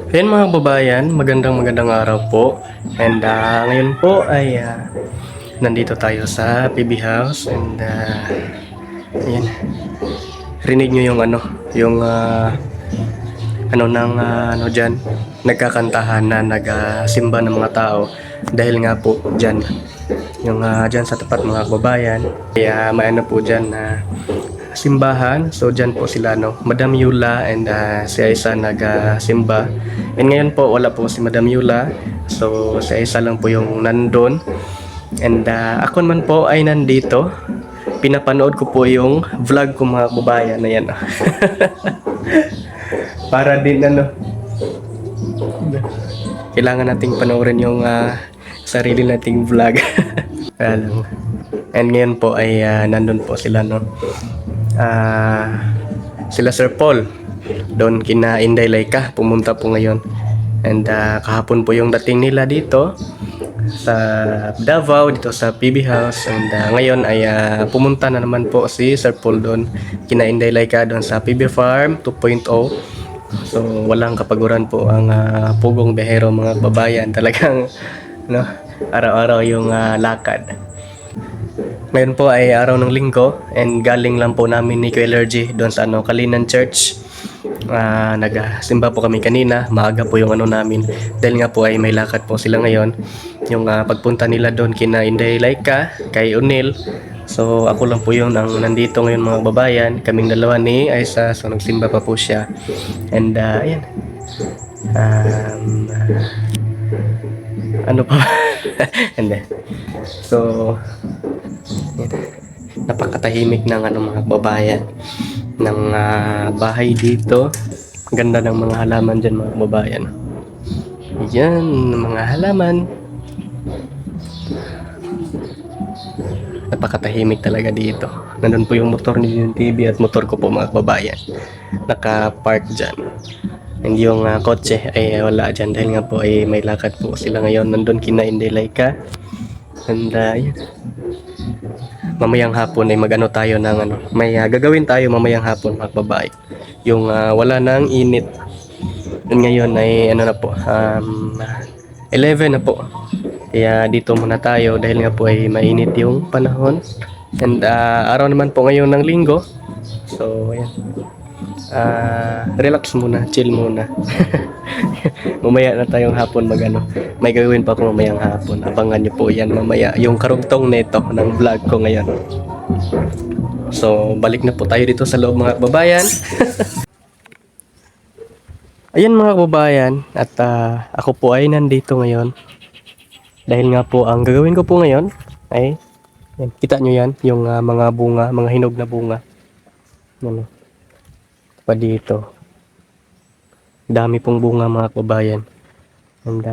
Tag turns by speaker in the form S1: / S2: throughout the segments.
S1: Ayan mga kababayan, magandang araw po. And ngayon po ay nandito tayo sa PB House and ayan, rinig nyo yung yung ano dyan, nagkakantahan na nagsimba ng mga tao dahil nga po dyan, yung dyan sa tapat mga kababayan, kaya may ano po dyan na simbahan. So dyan po sila Madam Yula and si Aisa nagsimba. And ngayon po wala po si Madam Yula. So si Aisa lang po yung nandun. And ako naman po ay nandito. Pinapanood ko po yung vlog ko mga kababayan na yan. Para din kailangan nating panoorin yung sarili nating vlog. Kaya lang. And ngayon po ay nandun po sila sila Sir Paul doon kina Inday Laika pumunta po ngayon. And kahapon po yung dating nila dito sa Davao, dito sa PB House. And ngayon ay pumunta na naman po si Sir Paul doon kina Inday Laika doon sa PB Farm 2.0. So walang kapaguran po ang pugong behero mga babayan. Talagang araw-araw yung lakad. Ngayon po ay araw ng linggo and galing lang po namin ni Kuya Allergy doon sa Kalinan Church. Nagsimba po kami kanina, maaga po yung namin dahil nga po ay may lakad po sila ngayon. Yung pagpunta nila doon kina Inday Laika, kay Unil. So ako lang po yung nandito ngayon mga babayan, kaming dalawa ni Aisa, so nagsimba pa po siya. And ayan. Ano pa? Hindi. So napakatahimik ng mga babayan ng bahay dito. Ganda ng mga halaman dyan mga babayan. Yan, mga halaman. Napakatahimik talaga dito. Nandun po yung motor ni yung TV at motor ko po mga babayan. Naka-park dyan. And yung kotse ay wala dyan dahil nga po ay may lakad po sila ngayon. Nandun kina Inday Laika. And yan. Mamayang hapon ay magano tayo ng may gagawin tayo mamayang hapon mga babae. Yung wala nang init. And ngayon ay na po 11 na po. Kaya dito muna tayo dahil nga po ay mainit yung panahon. And araw naman po ngayon ng linggo. So ayan. Relax muna, chill muna. Mamaya na tayong hapon may gagawin pa ako mamayang hapon. Abangan nyo po yan mamaya yung karugtong neto ng vlog ko ngayon. So balik na po tayo dito sa loob mga kababayan. Ayan mga kababayan, at ako po ay nandito ngayon dahil nga po ang gagawin ko po ngayon ay yan, kita nyo yan yung mga bunga, mga hinog na bunga yan, pa dito. Dami pong bunga mga kababayan. And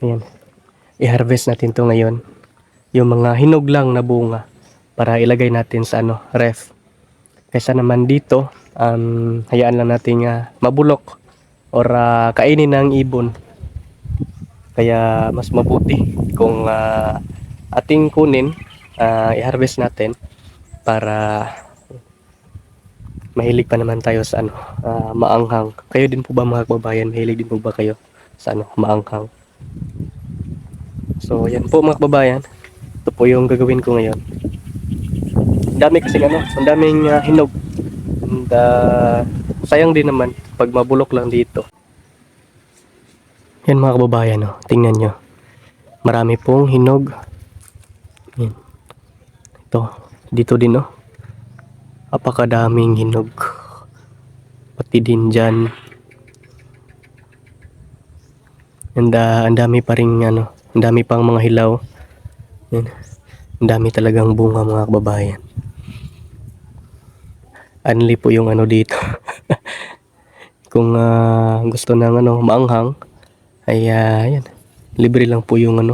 S1: ayan, i-harvest natin to ngayon. Yung mga hinog lang na bunga para ilagay natin sa ref. Kaysa naman dito, hayaan lang natin mabulok or kainin ng ibon. Kaya mas mabuti kung ating kunin, i-harvest natin para mahilig pa naman tayo sa maanghang. Kayo din po ba mga kababayan? Mahilig din po ba kayo sa maanghang? So yan po mga kababayan. Ito po yung gagawin ko ngayon. Ang dami kasi ang daming hinog. And sayang din naman pag mabulok lang dito. Yan mga kababayan, tingnan nyo. Marami pong hinog. Yan. Ito, dito din apakadaming hinog. Pati din dyan. And ang dami pa rin ang dami pang mga hilaw. Yan. Ang dami talagang bunga mga kababayan. Anli po yung dito. Kung gusto ng maanghang ay yan. Libre lang po yung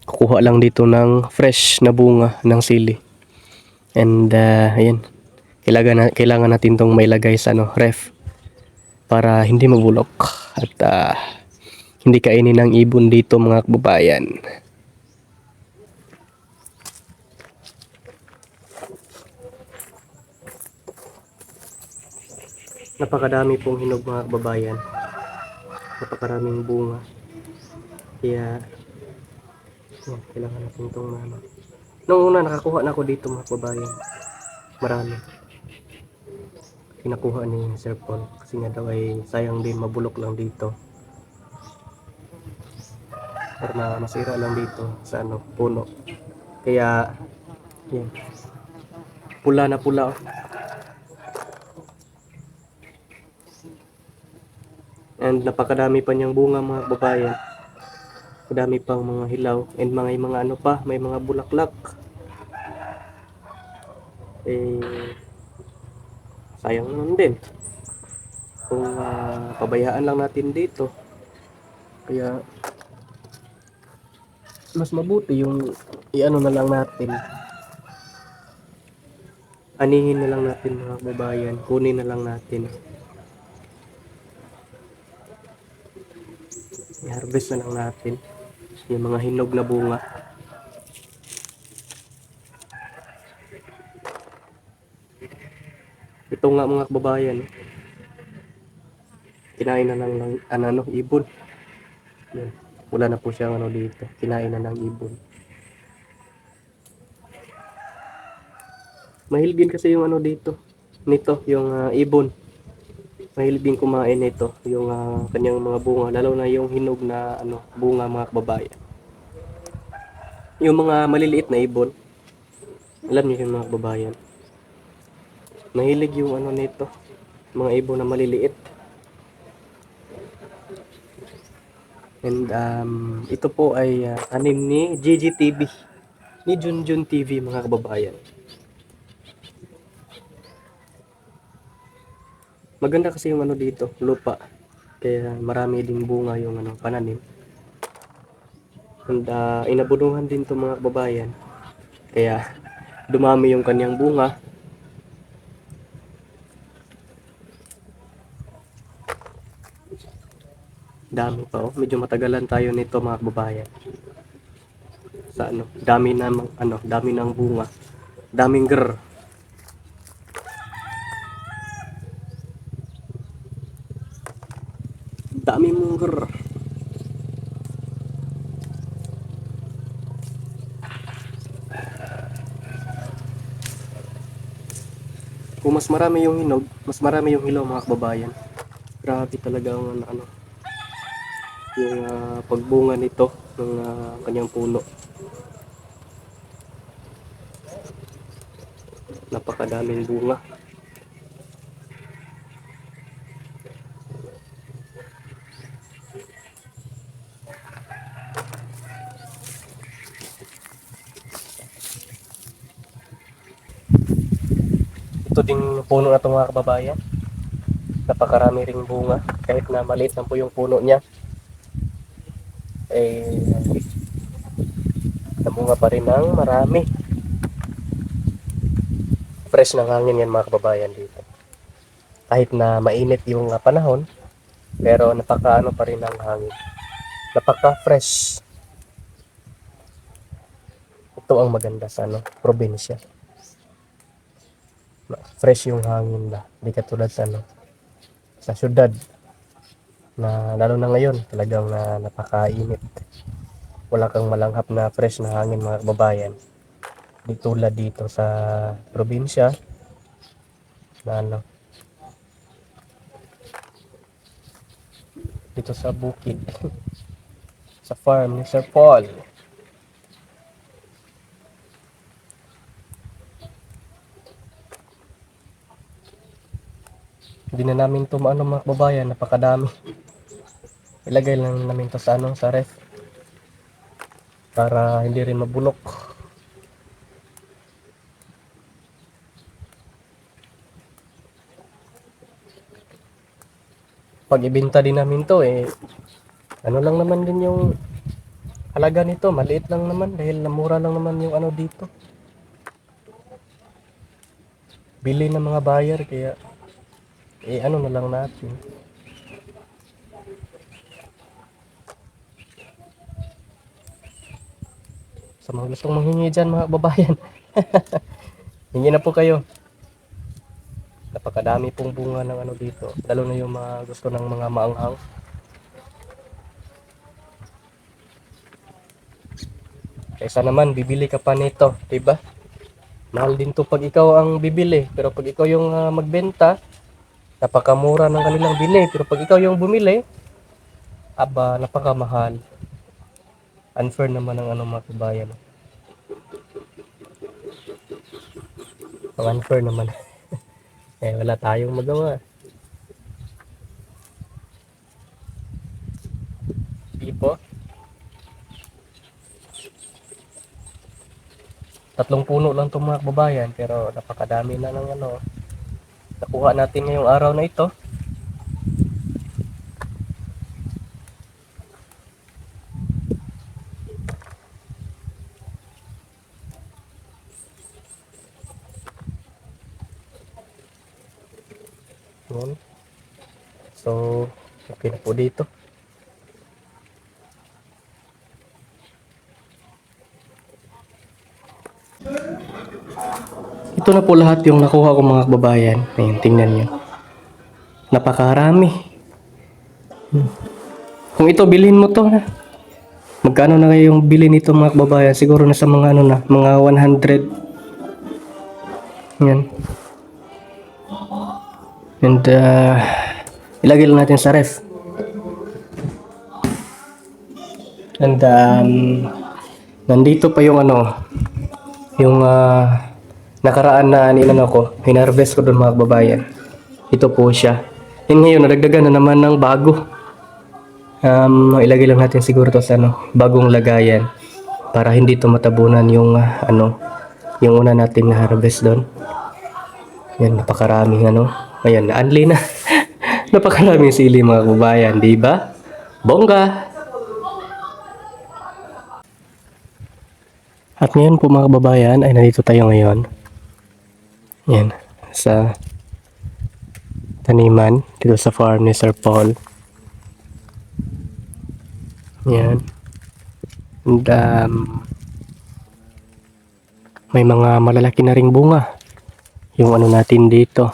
S1: kukuha lang dito ng fresh na bunga ng sili. And ayan. Kailangan natin tong mailagay sa ref para hindi mabulok at hindi kainin ng ibon dito mga kababayan. Napakadami pong hinog mga kababayan. Napakaraming bunga. Kaya, yan, kailangan natin itong ano. Nung una nakakuha na ako dito mga kabayan. Marami. Kinakuha ni Sir Paul. Kasi nga daw ay sayang din mabulok lang dito. Para masira lang dito sa ano, puno. Kaya, yan. Pula na pula. Oh. And napakadami pa niyang bunga mga kababayan. Madami pang mga hilaw. And mga ano pa, may mga bulaklak. Eh, sayang naman din. Kung pabayaan lang natin dito. Kaya, mas mabuti yung iano na lang natin. Anihin na lang natin mga kababayan. Kunin na lang natin. I-harvest na lang natin. Yung mga hinog na bunga. Ito nga mga kababayan. Kinain na lang ano, ibon. Yan. Wala na po siyang ano dito. Kinain na ng ibon. Mahilig din kasi yung ano dito. Nito, yung ibon. Mahilig din kumain nito. Yung kanyang mga bunga. Lalo na yung hinog na ano, bunga mga kababayan. Yung mga maliliit na ibon. Alam niyo yung mga kababayan. Mahilig yung ano nito. Mga ibon na maliliit. And ito po ay tanim ni GGTV. Ni Junjun TV mga kababayan. Maganda kasi yung ano dito, lupa. Kaya marami ding bunga yung ano, pananim. And inabunungan din to mga kababayan. Kaya dumami yung kanyang bunga. Dami pa oh. Medyo matagalan tayo nito mga kababayan. Sa ano, dami ng bunga. Daming grr. Dami mong grr. Kung mas marami yung hinog, mas marami yung hilaw mga kababayan. Grabe talaga ang ano, yung pagbunga nito ng kanyang puno. Napakadaming bunga. Ito ding puno na ito mga kababayan. Napakarami ring bunga. Kahit na maliit lang po yung puno niya. Eh, namunga pa rin ng marami. Fresh ng hangin yan mga kababayan dito. Kahit na mainit yung panahon, pero napakaano pa rin ang hangin. Napaka-fresh. Ito ang maganda sa ano, probinsya. Fresh yung hangin ba. Hindi katulad sa ano, sa syudad. Na lalo na ngayon, talagang napakainit. Wala kang malanghap na fresh na hangin mga kababayan. Di tulad dito sa probinsya na ano, dito sa bukid. Sa farm ni Sir Paul. Hindi na namin ito maano mga kababayan, napakadami. Ilagay lang namin ito sa ano, sa ref. Para hindi rin mabulok. Pag ibenta din namin to ano lang naman din yung halaga nito, maliit lang naman dahil mura lang naman yung ano dito. Bili ng mga buyer kaya ano na lang natin. Sa mga gustong manghingi dyan mga babayan. Hingi na po kayo. Napakadami pong bunga ng ano dito. Lalo na yung mga gusto ng mga maanghang. Kaysa naman, bibili ka pa nito, diba? Mahal din to pag ikaw ang bibili. Pero pag ikaw yung magbenta, napakamura ng kanilang bili. Pero pag ikaw yung bumili, aba, napakamahal. Unfair naman ang mga kabayan. Ang unfair naman. Wala tayong magawa. Tipo, 3 puno lang itong mga kababayan, pero napakadami na ng nakuha natin ngayong araw na ito. Yun. So, okay na po dito. Ito na po lahat yung nakuha ko mga kababayan. Ayun, tingnan nyo. Napakarami. Kung ito, bilhin mo to na. Magkano na kayo yung bilhin nito mga kababayan? Siguro nasa mga mga 100. Yan. And ilagay lang natin sa ref. And nandito pa yung yung nakaraan na hinarvest ko doon mga kababayan. Ito po siya. Yun ngayon, nadagdagan na naman ng bago. Ilagay lang natin siguro to sa bagong lagayan para hindi to matabunan yung yung una nating na-harvest doon. Yan, napakaraming Ayan, naanli na. Napakaraming sili mga kababayan, di ba? Bongga! At ngayon po mga kababayan, ay nandito tayo ngayon. Yan, sa taniman, dito sa farm ni Sir Paul. Yan. And may mga malalaki na ring bunga. Yung natin dito,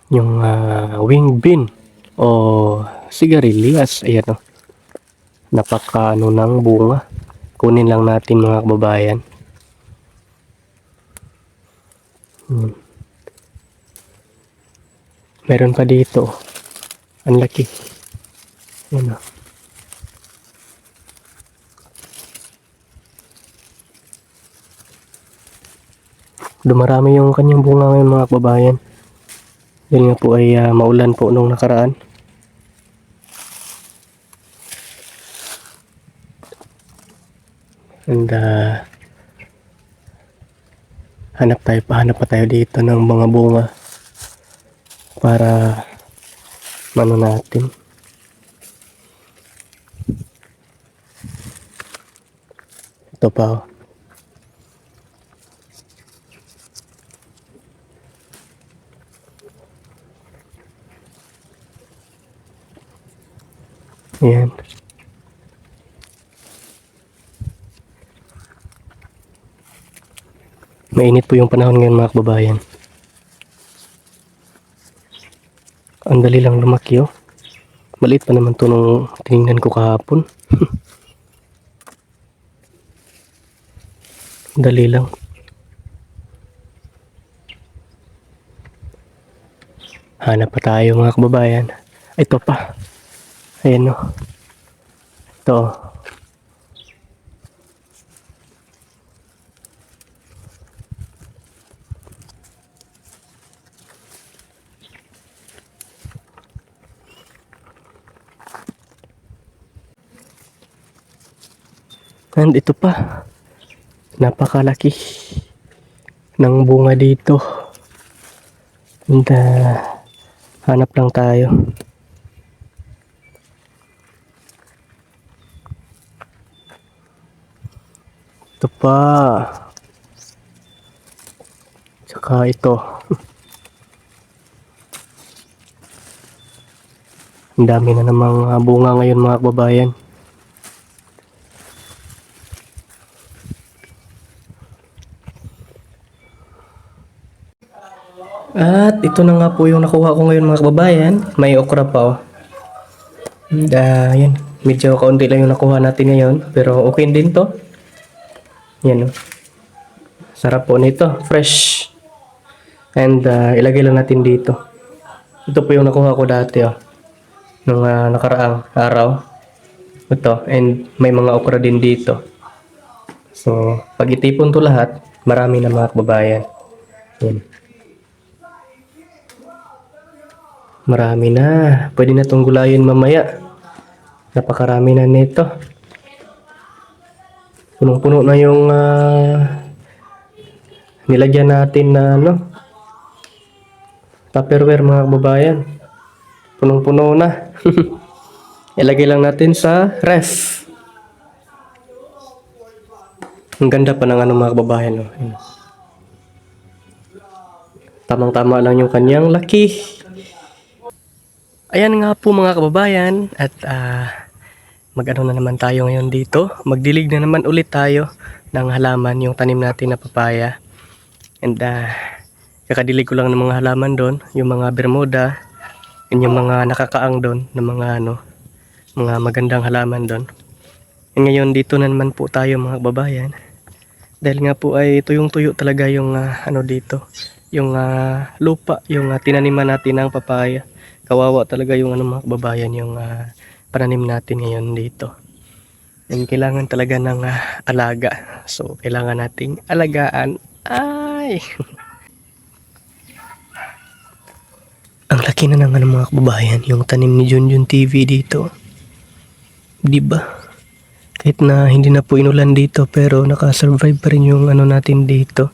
S1: yung wing bean o sigarilyas. Ayan napaka ng bunga. Kunin lang natin mga kababayan. Meron pa dito. Ang laki. Ayan Dumarami yung kanyang bunga ngayon mga kababayan. Dahil nga po ay maulan po nung nakaraan. And hanap pa tayo dito ng mga bunga para natin. Ito pa Ayan. Mainit po yung panahon ngayon mga kababayan. Ang dali lang lumaki Maliit pa naman to nung tinignan ko kahapon. Dali lang. Hanap pa tayo mga kababayan. Ito pa. Ayan Ito. And ito pa. Napakalaki ng bunga dito. And hanap lang tayo. Ito pa. Tsaka ito. Ang dami na namang bunga ngayon mga kababayan. At ito na nga po yung nakuha ko ngayon mga kababayan. May okra pa And yan. Medyo kaunti lang yung nakuha natin ngayon. Pero okay din to. Yan, oh. Sarap po nito. Fresh. And ilagay lang natin dito. Ito po yung nakuha ko dati, oh. Nung nakaraang araw. Ito. And may mga okra din dito. So, pag itipon to lahat, marami na mga kababayan. Yan. Marami na. Pwede na itong gulayin mamaya. Napakarami na nito. Punong-puno na yung nilagyan natin na Tupperware mga kababayan. Punong-puno na. Ilagay lang natin sa ref. Ang ganda pa ng mga kababayan. Oh. Tamang-tama lang yung kanyang laki. Ayan nga po mga kababayan. At mag-ano na naman tayo ngayon dito. Magdilig na naman ulit tayo ng halaman, yung tanim natin na papaya. And kakadilig ko lang ng mga halaman doon. Yung mga bermuda. And yung mga nakakaang doon. Na mga magandang halaman doon. And ngayon dito na naman po tayo mga kababayan. Dahil nga po ay tuyong-tuyo talaga yung dito. Yung lupa, yung tinaniman natin ng papaya. Kawawa talaga yung mga kababayan, yung pananim natin ngayon dito. And kailangan talaga ng alaga. So kailangan nating alagaan. Ay! Ang laki na ng mga kababayan, yung tanim ni Junjun TV dito. Diba? Kahit na hindi na po inulan dito pero nakasurvive pa rin yung natin dito.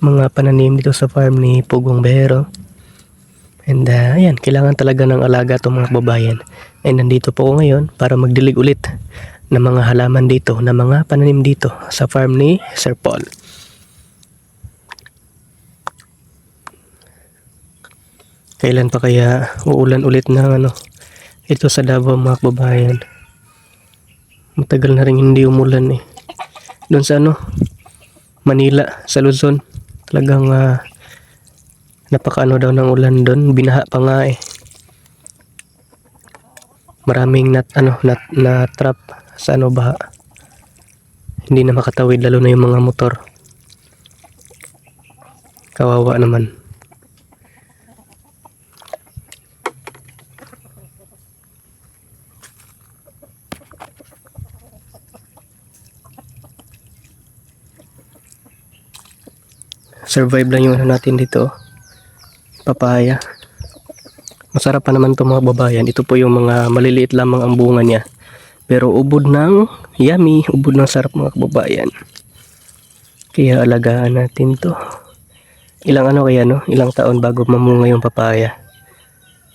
S1: Mga pananim dito sa farm ni Pugong Behero. And ayan, kailangan talaga ng alaga itong mga kababayan. And nandito po ako ngayon para magdilig ulit ng mga halaman dito, ng mga pananim dito sa farm ni Sir Paul. Kailan pa kaya uulan ulit ng ito sa Davao mga kababayan? Matagal na rin hindi umulan eh. Doon sa Manila, sa Luzon. Talagang napakaano daw ng ulan doon. Binaha pa nga eh. Maraming na trap sa baha. Hindi na makatawid lalo na yung mga motor. Kawawa naman. Survive lang yung natin dito. Papaya. Masarap pa naman itong mga babayan. Ito po yung mga maliliit lamang ang bunga niya. Pero ubod ng yummy. Ubod ng sarap mga kababayan. Kaya alagaan natin to. Ilang kaya ilang taon bago mamunga yung papaya.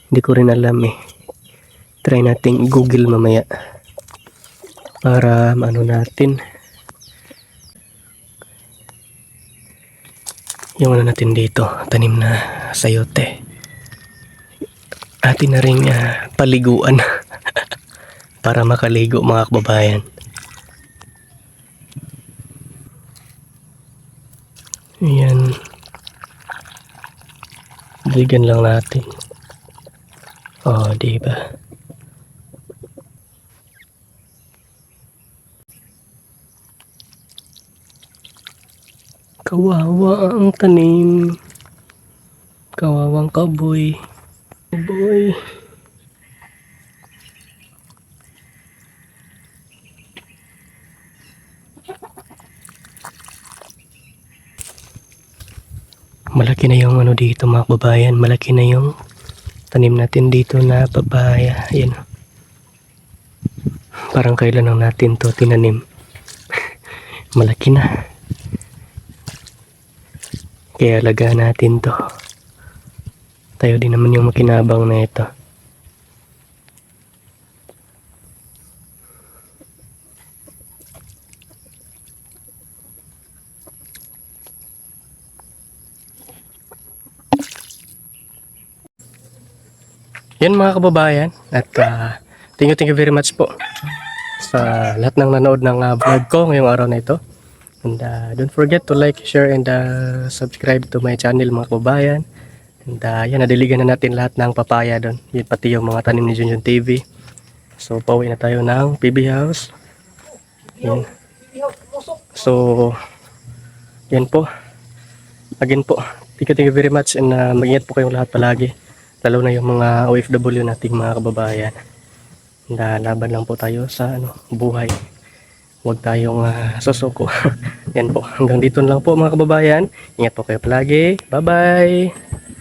S1: Hindi ko rin alam eh. Try nating i-google mamaya. Para natin. Yung natin dito, tanim na sayote. Atin na rin paliguan para makaligo mga kababayan. Ayan. Diligan lang natin. Oh, diba? Kawawa ang tanim. Kawawang kaboy. Kaboy. Malaki na yung dito mga kababayan. Malaki na yung tanim natin dito na papaya. Ayan. Parang kailan lang natin to tinanim. Malaki na. Kaya alagaan natin to. Tayo din naman yung makinabang na ito. Yan mga kababayan. At thank you very much po sa lahat ng nanood ng vlog ko ngayong araw na ito. And don't forget to like, share, and subscribe to my channel mga kababayan. And yan, nadiligan na natin lahat ng papaya doon. Yan pati yung mga tanim ni Junjun TV. So pauwi na tayo ng PB House. Yan. So, yan po. Again po, thank you very much and mag-ingat po kayong lahat palagi. Lalo na yung mga OFW nating mga kababayan. Laban lang po tayo sa buhay. Huwag tayong susuko. Yan po. Hanggang dito lang po mga kababayan. Ingat po kayo palagi. Bye-bye!